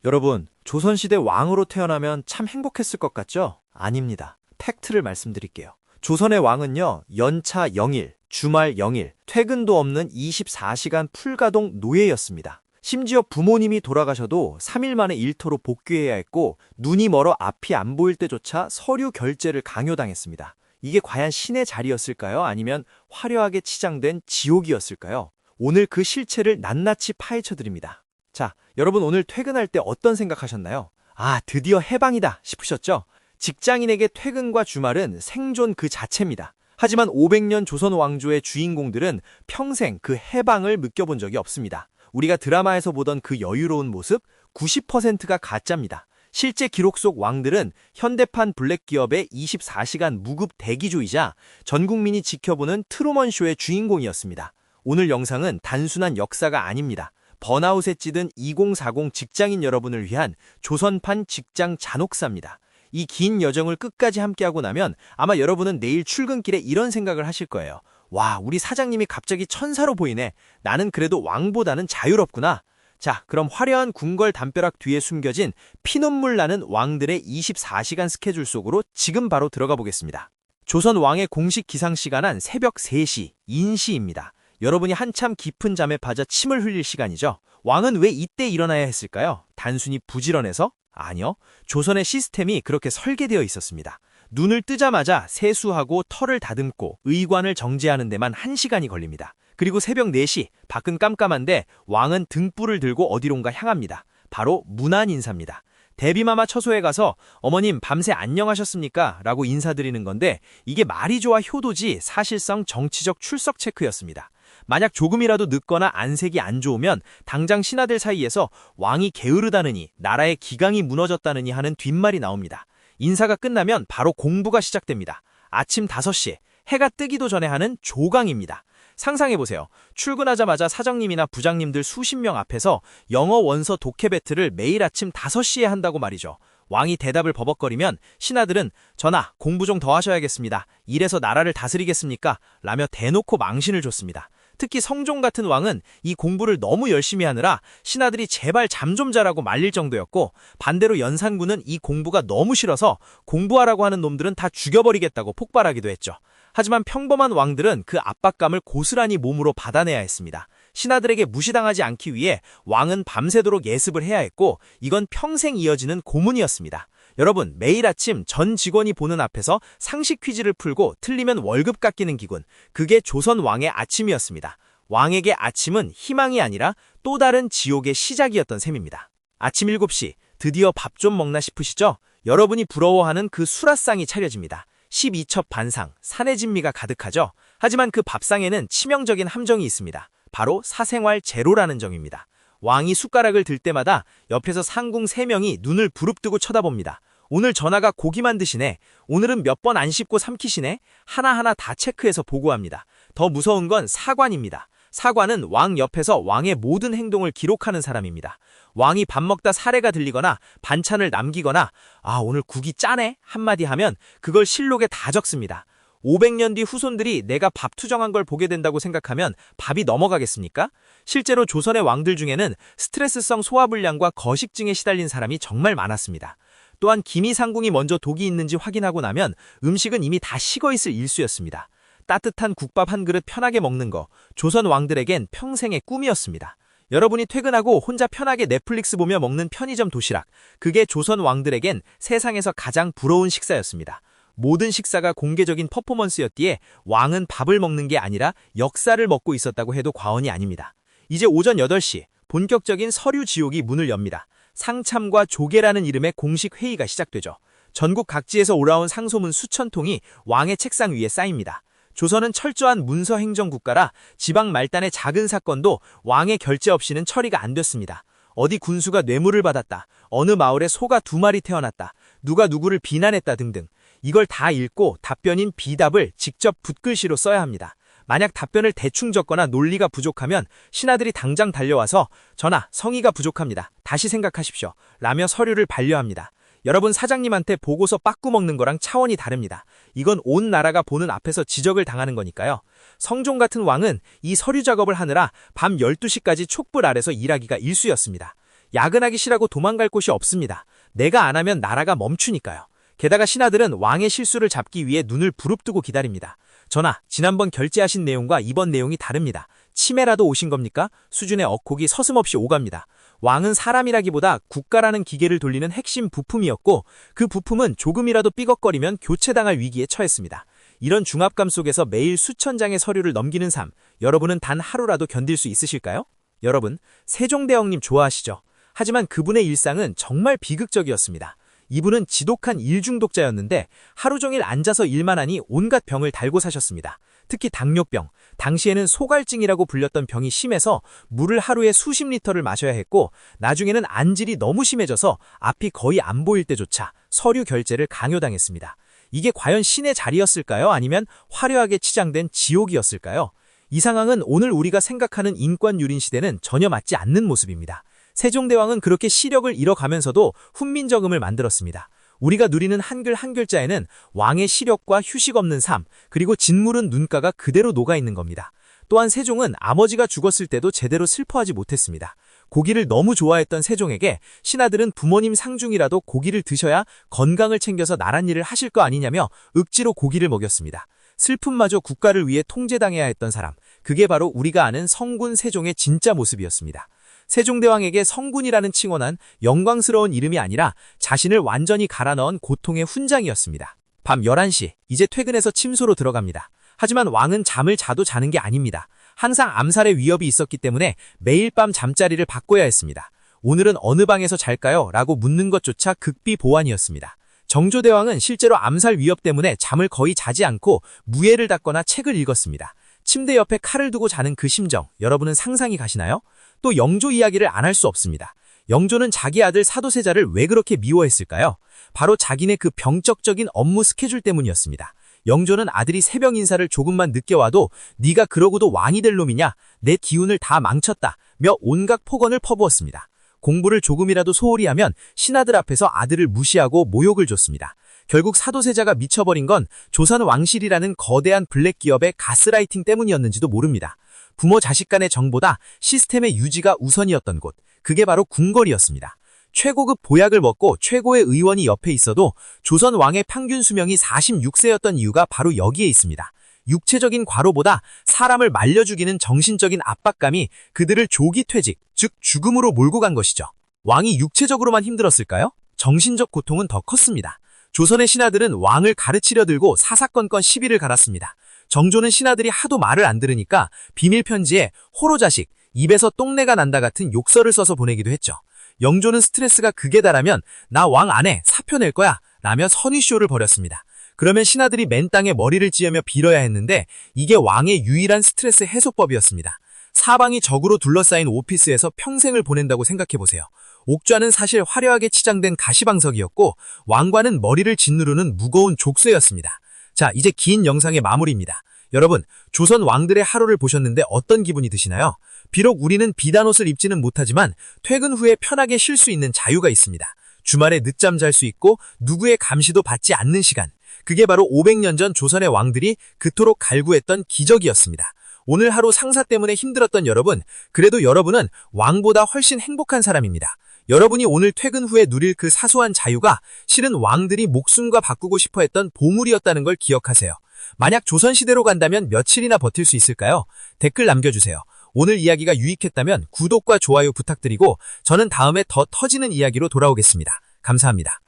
여러분, 조선시대 왕으로 태어나면 참 행복했을 것 같죠? 아닙니다. 팩트를 말씀드릴게요. 조선의 왕은요, 연차 0일, 주말 0일, 퇴근도 없는 24시간 풀가동 노예였습니다. 심지어 부모님이 돌아가셔도 3일 만에 일터로 복귀해야 했고, 눈이 멀어 앞이 안 보일 때조차 서류 결제를 강요당했습니다. 이게 과연 신의 자리였을까요? 아니면 화려하게 치장된 지옥이었을까요? 오늘 그 실체를 낱낱이 파헤쳐 드립니다. 자, 여러분 오늘 퇴근할 때 어떤 생각하셨나요? 아, 드디어 해방이다 싶으셨죠? 직장인에게 퇴근과 주말은 생존 그 자체입니다. 하지만 500년 조선 왕조의 주인공들은 평생 그 해방을 느껴본 적이 없습니다. 우리가 드라마에서 보던 그 여유로운 모습 90%가 가짜입니다. 실제 기록 속 왕들은 현대판 블랙 기업의 24시간 무급 대기조이자 전 국민이 지켜보는 트루먼쇼의 주인공이었습니다. 오늘 영상은 단순한 역사가 아닙니다. 번아웃에 찌든 2040 직장인 여러분을 위한 조선판 직장 잔혹사입니다. 이 긴 여정을 끝까지 함께하고 나면 아마 여러분은 내일 출근길에 이런 생각을 하실 거예요. 와, 우리 사장님이 갑자기 천사로 보이네. 나는 그래도 왕보다는 자유롭구나. 자, 그럼 화려한 궁궐 담벼락 뒤에 숨겨진 피눈물 나는 왕들의 24시간 스케줄 속으로 지금 바로 들어가 보겠습니다. 조선 왕의 공식 기상 시간은 새벽 3시, 인시입니다. 여러분이 한참 깊은 잠에 빠져 침을 흘릴 시간이죠. 왕은 왜 이때 일어나야 했을까요? 단순히 부지런해서? 아니요. 조선의 시스템이 그렇게 설계되어 있었습니다. 눈을 뜨자마자 세수하고 털을 다듬고 의관을 정제하는 데만 1시간이 걸립니다. 그리고 새벽 4시, 밖은 깜깜한데 왕은 등불을 들고 어디론가 향합니다. 바로 문안 인사입니다. 대비마마 처소에 가서 어머님 밤새 안녕하셨습니까? 라고 인사드리는 건데 이게 말이 좋아 효도지 사실상 정치적 출석 체크였습니다. 만약 조금이라도 늦거나 안색이 안 좋으면 당장 신하들 사이에서 왕이 게으르다느니 나라의 기강이 무너졌다느니 하는 뒷말이 나옵니다. 인사가 끝나면 바로 공부가 시작됩니다. 아침 5시 해가 뜨기도 전에 하는 조강입니다. 상상해보세요. 출근하자마자 사장님이나 부장님들 수십 명 앞에서 영어 원서 독해 배틀을 매일 아침 5시에 한다고 말이죠. 왕이 대답을 버벅거리면 신하들은 전하, 공부 좀 더 하셔야겠습니다. 이래서 나라를 다스리겠습니까? 라며 대놓고 망신을 줬습니다. 특히 성종 같은 왕은 이 공부를 너무 열심히 하느라 신하들이 제발 잠 좀 자라고 말릴 정도였고 반대로 연산군은 이 공부가 너무 싫어서 공부하라고 하는 놈들은 다 죽여버리겠다고 폭발하기도 했죠. 하지만 평범한 왕들은 그 압박감을 고스란히 몸으로 받아내야 했습니다. 신하들에게 무시당하지 않기 위해 왕은 밤새도록 예습을 해야 했고 이건 평생 이어지는 고문이었습니다. 여러분, 매일 아침 전 직원이 보는 앞에서 상식 퀴즈를 풀고 틀리면 월급 깎이는 기군, 그게 조선 왕의 아침이었습니다. 왕에게 아침은 희망이 아니라 또 다른 지옥의 시작이었던 셈입니다. 아침 7시, 드디어 밥 좀 먹나 싶으시죠? 여러분이 부러워하는 그 수라상이 차려집니다. 12첩 반상, 산의 진미가 가득하죠? 하지만 그 밥상에는 치명적인 함정이 있습니다. 바로 사생활 제로라는 점입니다. 왕이 숟가락을 들 때마다 옆에서 상궁 3명이 눈을 부릅뜨고 쳐다봅니다. 오늘 전하가 고기만 드시네. 오늘은 몇 번 안 씹고 삼키시네. 하나하나 다 체크해서 보고합니다. 더 무서운 건 사관입니다. 사관은 왕 옆에서 왕의 모든 행동을 기록하는 사람입니다. 왕이 밥 먹다 사례가 들리거나 반찬을 남기거나 아, 오늘 국이 짜네 한마디 하면 그걸 실록에 다 적습니다. 500년 뒤 후손들이 내가 밥 투정한 걸 보게 된다고 생각하면 밥이 넘어가겠습니까? 실제로 조선의 왕들 중에는 스트레스성 소화불량과 거식증에 시달린 사람이 정말 많았습니다. 또한 기미상궁이 먼저 독이 있는지 확인하고 나면 음식은 이미 다 식어있을 일쑤였습니다. 따뜻한 국밥 한 그릇 편하게 먹는 거, 조선 왕들에겐 평생의 꿈이었습니다. 여러분이 퇴근하고 혼자 편하게 넷플릭스 보며 먹는 편의점 도시락, 그게 조선 왕들에겐 세상에서 가장 부러운 식사였습니다. 모든 식사가 공개적인 퍼포먼스였기에 왕은 밥을 먹는 게 아니라 역사를 먹고 있었다고 해도 과언이 아닙니다. 이제 오전 8시, 본격적인 서류 지옥이 문을 엽니다. 상참과 조계라는 이름의 공식 회의가 시작되죠. 전국 각지에서 올라온 상소문 수천 통이 왕의 책상 위에 쌓입니다. 조선은 철저한 문서 행정 국가라 지방 말단의 작은 사건도 왕의 결재 없이는 처리가 안 됐습니다. 어디 군수가 뇌물을 받았다, 어느 마을에 소가 2마리 태어났다, 누가 누구를 비난했다 등등. 이걸 다 읽고 답변인 비답을 직접 붓글씨로 써야 합니다. 만약 답변을 대충 적거나 논리가 부족하면 신하들이 당장 달려와서 전하, 성의가 부족합니다. 다시 생각하십시오. 라며 서류를 반려합니다. 여러분, 사장님한테 보고서 빠꾸 먹는 거랑 차원이 다릅니다. 이건 온 나라가 보는 앞에서 지적을 당하는 거니까요. 성종 같은 왕은 이 서류 작업을 하느라 밤 12시까지 촛불 아래서 일하기가 일쑤였습니다. 야근하기 싫다고 도망갈 곳이 없습니다. 내가 안 하면 나라가 멈추니까요. 게다가 신하들은 왕의 실수를 잡기 위해 눈을 부릅뜨고 기다립니다. 전하, 지난번 결제하신 내용과 이번 내용이 다릅니다. 치매라도 오신 겁니까? 수준의 억혹이 서슴없이 오갑니다. 왕은 사람이라기보다 국가라는 기계를 돌리는 핵심 부품이었고 그 부품은 조금이라도 삐걱거리면 교체당할 위기에 처했습니다. 이런 중압감 속에서 매일 수천 장의 서류를 넘기는 삶, 여러분은 단 하루라도 견딜 수 있으실까요? 여러분, 세종대왕님 좋아하시죠? 하지만 그분의 일상은 정말 비극적이었습니다. 이분은 지독한 일중독자였는데 하루 종일 앉아서 일만 하니 온갖 병을 달고 사셨습니다. 특히 당뇨병, 당시에는 소갈증이라고 불렸던 병이 심해서 물을 하루에 수십 리터를 마셔야 했고 나중에는 안질이 너무 심해져서 앞이 거의 안 보일 때조차 서류 결제를 강요당했습니다. 이게 과연 신의 자리였을까요? 아니면 화려하게 치장된 지옥이었을까요? 이 상황은 오늘 우리가 생각하는 인권유린 시대는 전혀 맞지 않는 모습입니다. 세종대왕은 그렇게 시력을 잃어가면서도 훈민정음을 만들었습니다. 우리가 누리는 한글 한 글자에는 왕의 시력과 휴식 없는 삶, 그리고 짓무른 눈가가 그대로 녹아있는 겁니다. 또한 세종은 아버지가 죽었을 때도 제대로 슬퍼하지 못했습니다. 고기를 너무 좋아했던 세종에게 신하들은 부모님 상중이라도 고기를 드셔야 건강을 챙겨서 나란 일을 하실 거 아니냐며 억지로 고기를 먹였습니다. 슬픔마저 국가를 위해 통제당해야 했던 사람, 그게 바로 우리가 아는 성군 세종의 진짜 모습이었습니다. 세종대왕에게 성군이라는 칭호는 영광스러운 이름이 아니라 자신을 완전히 갈아넣은 고통의 훈장이었습니다. 밤 11시, 이제 퇴근해서 침소로 들어갑니다. 하지만 왕은 잠을 자도 자는 게 아닙니다. 항상 암살의 위협이 있었기 때문에 매일 밤 잠자리를 바꿔야 했습니다. 오늘은 어느 방에서 잘까요? 라고 묻는 것조차 극비보완이었습니다. 정조대왕은 실제로 암살 위협 때문에 잠을 거의 자지 않고 무예를 닦거나 책을 읽었습니다. 침대 옆에 칼을 두고 자는 그 심정, 여러분은 상상이 가시나요? 또 영조 이야기를 안 할 수 없습니다. 영조는 자기 아들 사도세자를 왜 그렇게 미워했을까요? 바로 자기네 그 병적적인 업무 스케줄 때문이었습니다. 영조는 아들이 새벽 인사를 조금만 늦게 와도 네가 그러고도 왕이 될 놈이냐? 내 기운을 다 망쳤다 며 온갖 폭언을 퍼부었습니다. 공부를 조금이라도 소홀히 하면 신하들 앞에서 아들을 무시하고 모욕을 줬습니다. 결국 사도세자가 미쳐버린 건 조선 왕실이라는 거대한 블랙 기업의 가스라이팅 때문이었는지도 모릅니다. 부모 자식 간의 정보다 시스템의 유지가 우선이었던 곳, 그게 바로 궁궐이었습니다. 최고급 보약을 먹고 최고의 의원이 옆에 있어도 조선 왕의 평균 수명이 46세였던 이유가 바로 여기에 있습니다. 육체적인 과로보다 사람을 말려 죽이는 정신적인 압박감이 그들을 조기 퇴직, 즉 죽음으로 몰고 간 것이죠. 왕이 육체적으로만 힘들었을까요? 정신적 고통은 더 컸습니다. 조선의 신하들은 왕을 가르치려 들고 사사건건 시비를 갈았습니다. 정조는 신하들이 하도 말을 안 들으니까 비밀 편지에 호로 자식, 입에서 똥내가 난다 같은 욕설을 써서 보내기도 했죠. 영조는 스트레스가 극에 달하면 나 왕 안 해, 사표 낼 거야 라며 선의쇼를 벌였습니다. 그러면 신하들이 맨 땅에 머리를 찧으며 빌어야 했는데 이게 왕의 유일한 스트레스 해소법이었습니다. 사방이 적으로 둘러싸인 오피스에서 평생을 보낸다고 생각해보세요. 옥좌는 사실 화려하게 치장된 가시방석이었고 왕관은 머리를 짓누르는 무거운 족쇄였습니다. 자, 이제 긴 영상의 마무리입니다. 여러분, 조선 왕들의 하루를 보셨는데 어떤 기분이 드시나요? 비록 우리는 비단 옷을 입지는 못하지만 퇴근 후에 편하게 쉴 수 있는 자유가 있습니다. 주말에 늦잠 잘 수 있고 누구의 감시도 받지 않는 시간. 그게 바로 500년 전 조선의 왕들이 그토록 갈구했던 기적이었습니다. 오늘 하루 상사 때문에 힘들었던 여러분, 그래도 여러분은 왕보다 훨씬 행복한 사람입니다. 여러분이 오늘 퇴근 후에 누릴 그 사소한 자유가 실은 왕들이 목숨과 바꾸고 싶어 했던 보물이었다는 걸 기억하세요. 만약 조선시대로 간다면 며칠이나 버틸 수 있을까요? 댓글 남겨주세요. 오늘 이야기가 유익했다면 구독과 좋아요 부탁드리고 저는 다음에 더 터지는 이야기로 돌아오겠습니다. 감사합니다.